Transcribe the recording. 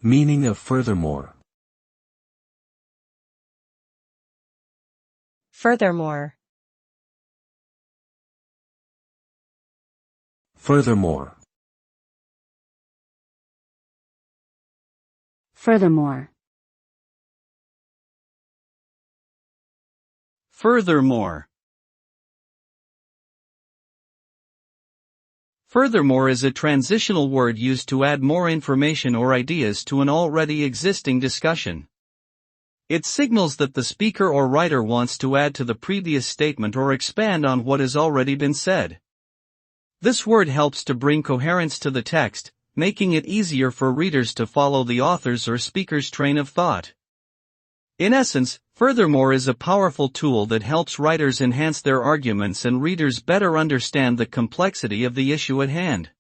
Meaning of furthermore. Furthermore. Furthermore. Furthermore. Furthermore. Furthermore is a transitional word used to add more information or ideas to an already existing discussion. It signals that the speaker or writer wants to add to the previous statement or expand on what has already been said. This word helps to bring coherence to the text, making it easier for readers to follow the author's or speaker's train of thought. In essence, furthermore is a powerful tool that helps writers enhance their arguments and readers better understand the complexity of the issue at hand.